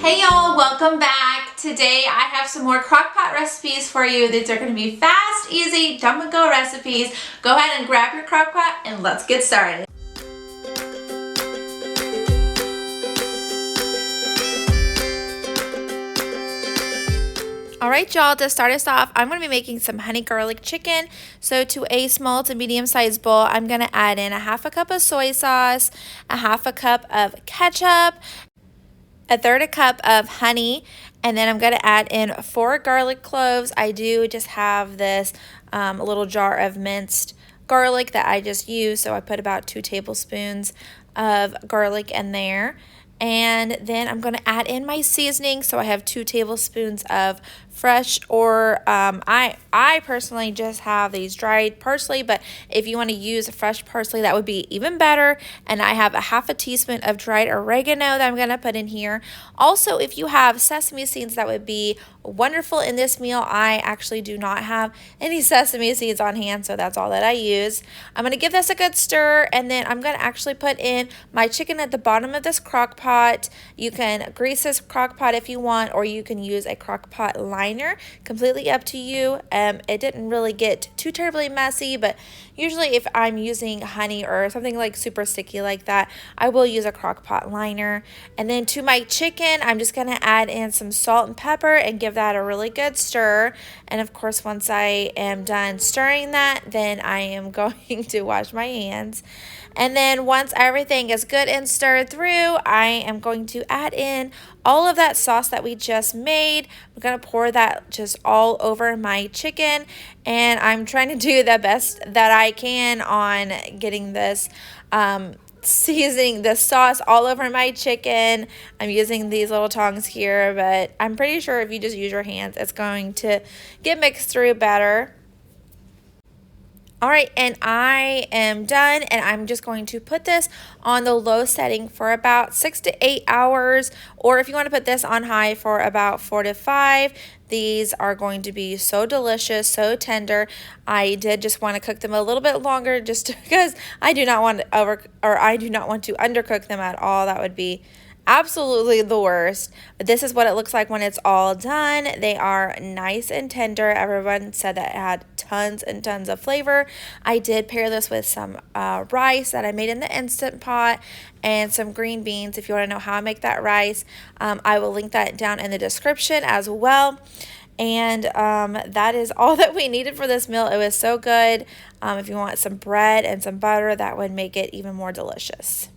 Hey y'all, welcome back. Today I have some more Crockpot recipes for you. These are going to be fast, easy, dump and go recipes. Go ahead and grab your Crockpot and let's get started. Alright y'all, to start us off, I'm going to be making some honey garlic chicken. So to a small to medium sized bowl, I'm going to add in a half a cup of soy sauce, a half a cup of ketchup, a third a cup of honey, and then I'm going to add in 4 garlic cloves. I do just have this little jar of minced garlic that I just used, so I put about 2 tablespoons of garlic in there. And then I'm going to add in my seasoning. So I have 2 tablespoons of fresh, or I personally just have these dried parsley, but if you want to use fresh parsley, that would be even better. And I have a half a teaspoon of dried oregano that I'm going to put in here. Also, if you have sesame seeds, that would be wonderful in this meal. I actually do not have any sesame seeds on hand, so that's all that I use. I'm going to give this a good stir, and then I'm going to actually put in my chicken at the bottom of this crock pot. You can grease this crock pot if you want, or you can use a crock pot liner. Completely up to you. It didn't really get too terribly messy, but usually if I'm using honey or something like super sticky like that, I will use a crock pot liner. And then to my chicken, I'm just going to add in some salt and pepper and give that a really good stir. And of course, once I am done stirring that, then I am going to wash my hands. And then once everything is good and stirred through, I am going to add in all of that sauce that we just made. I'm going to pour that just all over my chicken, and I'm trying to do the best that I can on getting this seasoning the sauce all over my chicken. I'm using these little tongs here, but I'm pretty sure if you just use your hands, it's going to get mixed through better. All right, and I am done, and I'm just going to put this on the low setting for about 6 to 8 hours, or if you want to put this on high, for about 4 to 5. These are going to be so delicious, so tender. I did just want to cook them a little bit longer just because I do not want to undercook them at all. That would be absolutely the worst. But this is what it looks like when it's all done. They are nice and tender. Everyone said that it had tons and tons of flavor. I did pair this with some rice that I made in the Instant Pot and some green beans. If you want to know how I make that rice, I will link that down in the description as well. And that is all that we needed for this meal. It was so good. If you want some bread and some butter, that would make it even more delicious.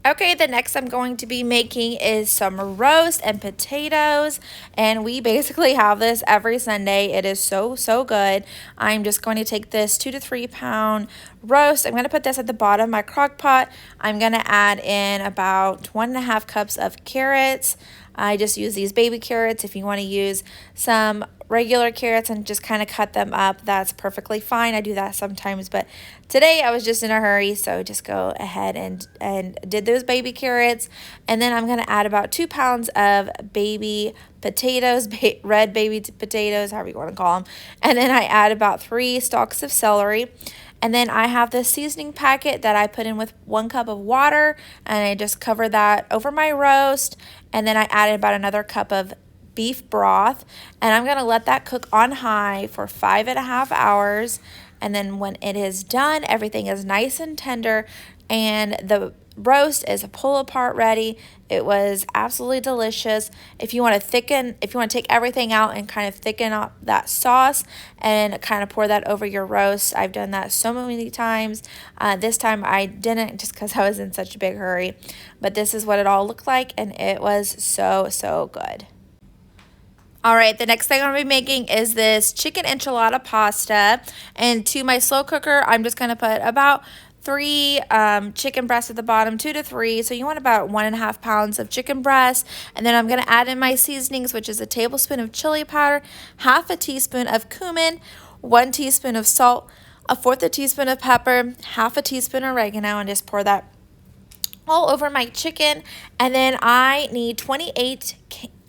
Okay, the next I'm going to be making is some roast and potatoes, and we basically have this every Sunday. It is so good. I'm just going to take this 2 to 3 pound roast. I'm going to put this at the bottom of my crock pot. I'm going to add in about 1.5 cups of carrots. I just use these baby carrots. If you want to use some regular carrots and just kind of cut them up, that's perfectly fine. I do that sometimes, but today I was just in a hurry, so just go ahead and did those baby carrots. And then I'm going to add about 2 pounds of baby potatoes, red baby potatoes, however you want to call them. And then I add about 3 stalks of celery. And then I have this seasoning packet that I put in with 1 cup of water, and I just cover that over my roast. And then I added about another cup of beef broth, and I'm going to let that cook on high for 5.5 hours. And then when it is done, everything is nice and tender, and the roast is pull apart ready. It was absolutely delicious. If you want to take everything out and kind of thicken up that sauce and kind of pour that over your roast, I've done that so many times. This time I didn't, just because I was in such a big hurry, but this is what it all looked like, and it was so good. All right, the next thing I'm going to be making is this chicken enchilada pasta. And to my slow cooker, I'm just going to put about 3 chicken breasts at the bottom, 2 to 3. So you want about 1.5 pounds of chicken breast. And then I'm going to add in my seasonings, which is a tablespoon of chili powder, half a teaspoon of cumin, 1 teaspoon of salt, 1/4 teaspoon of pepper, half a teaspoon of oregano, and just pour that all over my chicken. And then I need 28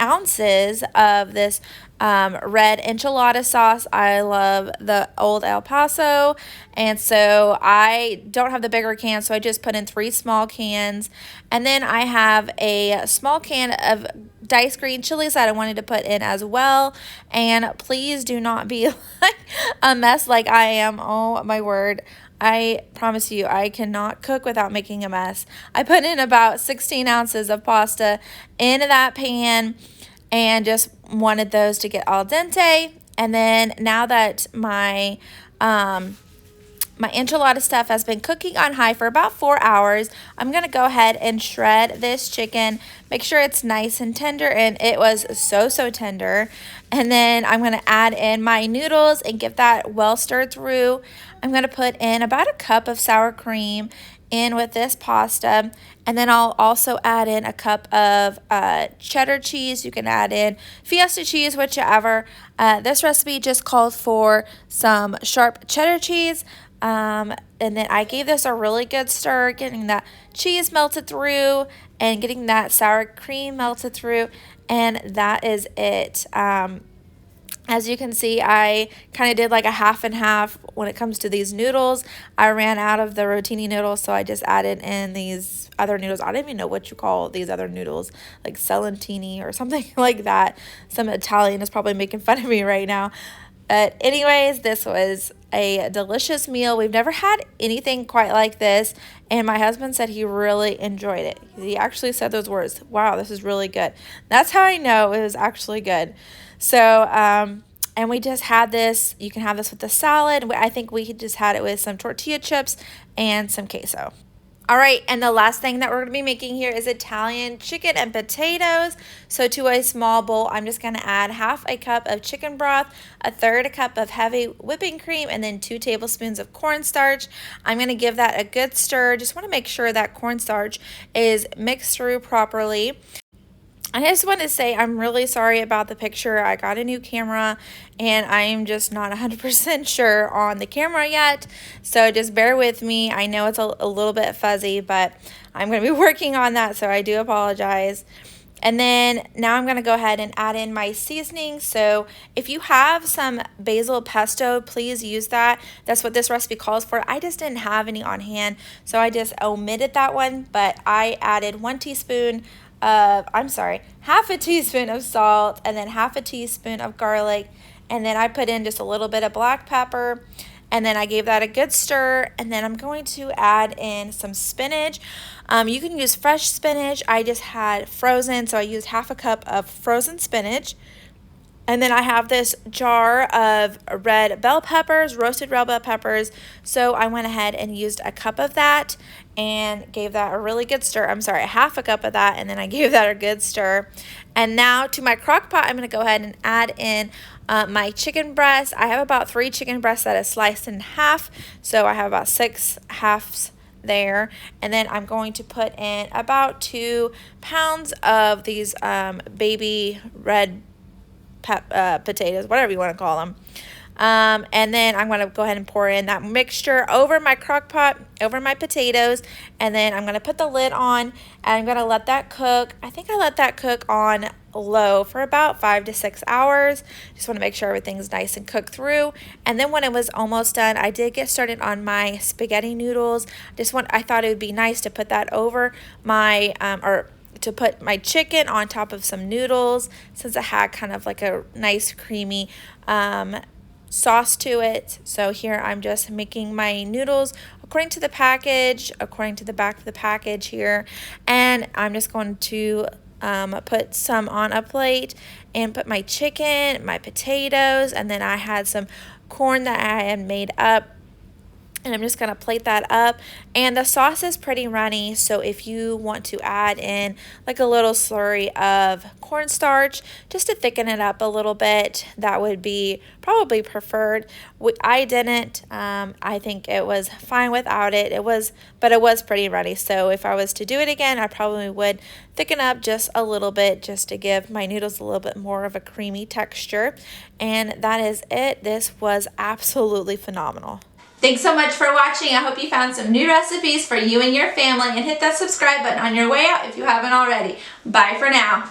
ounces of this red enchilada sauce. I love the old El Paso, and so I don't have the bigger can, so I just put in 3 small cans. And then I have a small can of diced green chilies that I wanted to put in as well. And please do not be like a mess like I am. Oh my word. I promise you, I cannot cook without making a mess. I put in about 16 ounces of pasta into that pan and just wanted those to get al dente. And then now that my enchilada stuff has been cooking on high for about 4 hours, I'm going to go ahead and shred this chicken. Make sure it's nice and tender, and it was so tender. And then I'm going to add in my noodles and get that well stirred through. I'm going to put in about a cup of sour cream in with this pasta, and then I'll also add in a cup of cheddar cheese. You can add in Fiesta cheese, whichever. This recipe just called for some sharp cheddar cheese. And then I gave this a really good stir, getting that cheese melted through and getting that sour cream melted through, and that is it. As you can see, I kind of did like a half and half when it comes to these noodles. I ran out of the rotini noodles, so I just added in these other noodles. I don't even know what you call these other noodles, like Celentini or something like that. Some Italian is probably making fun of me right now. But anyways, this was a delicious meal. We've never had anything quite like this, and my husband said he really enjoyed it. He actually said those words, "Wow, this is really good." That's how I know it was actually good. So, and we just had this. You can have this with the salad. I think we just had it with some tortilla chips and some queso. All right, and the last thing that we're going to be making here is Italian chicken and potatoes. So to a small bowl, I'm just going to add half a cup of chicken broth, a third a cup of heavy whipping cream, and then 2 tablespoons of cornstarch. I'm going to give that a good stir. Just want to make sure that cornstarch is mixed through properly. I just want to say I'm really sorry about the picture. I got a new camera and I am just not 100% sure on the camera yet. So just bear with me. I know it's a little bit fuzzy, but I'm going to be working on that, so I do apologize. And then now I'm going to go ahead and add in my seasoning. So if you have some basil pesto, please use that. That's what this recipe calls for. I just didn't have any on hand, so I just omitted that one. But I added 1 teaspoon half a teaspoon of salt, and then half a teaspoon of garlic, and then I put in just a little bit of black pepper, and then I gave that a good stir. And then I'm going to add in some spinach. You can use fresh spinach. I just had frozen, so I used half a cup of frozen spinach. And then I have this jar of red bell peppers, roasted red bell peppers. So I went ahead and used a cup of that and gave that a really good stir. I'm sorry, half a cup of that, and then I gave that a good stir. And now to my crock pot, I'm going to go ahead and add in my chicken breast. I have about 3 chicken breasts that is sliced in half. So I have about 6 halves there. And then I'm going to put in about 2 pounds of these baby red potatoes, whatever you want to call them. And then I'm going to go ahead and pour in that mixture over my crock pot, over my potatoes, and then I'm going to put the lid on, and I'm going to let that cook. I think I let that cook on low for about 5 to 6 hours. Just want to make sure everything's nice and cooked through. And then when it was almost done, I did get started on my spaghetti noodles. I thought it would be nice to put that over my to put my chicken on top of some noodles, since it had kind of like a nice creamy sauce to it. So here I'm just making my noodles according to the package, according to the back of the package here, and I'm just going to put some on a plate and put my chicken, my potatoes, and then I had some corn that I had made up. And I'm just going to plate that up. And the sauce is pretty runny, so if you want to add in like a little slurry of cornstarch just to thicken it up a little bit, that would be probably preferred. I didn't. I think it was fine without it. But it was pretty runny. So if I was to do it again, I probably would thicken up just a little bit just to give my noodles a little bit more of a creamy texture. And that is it. This was absolutely phenomenal. Thanks so much for watching. I hope you found some new recipes for you and your family, and hit that subscribe button on your way out if you haven't already. Bye for now.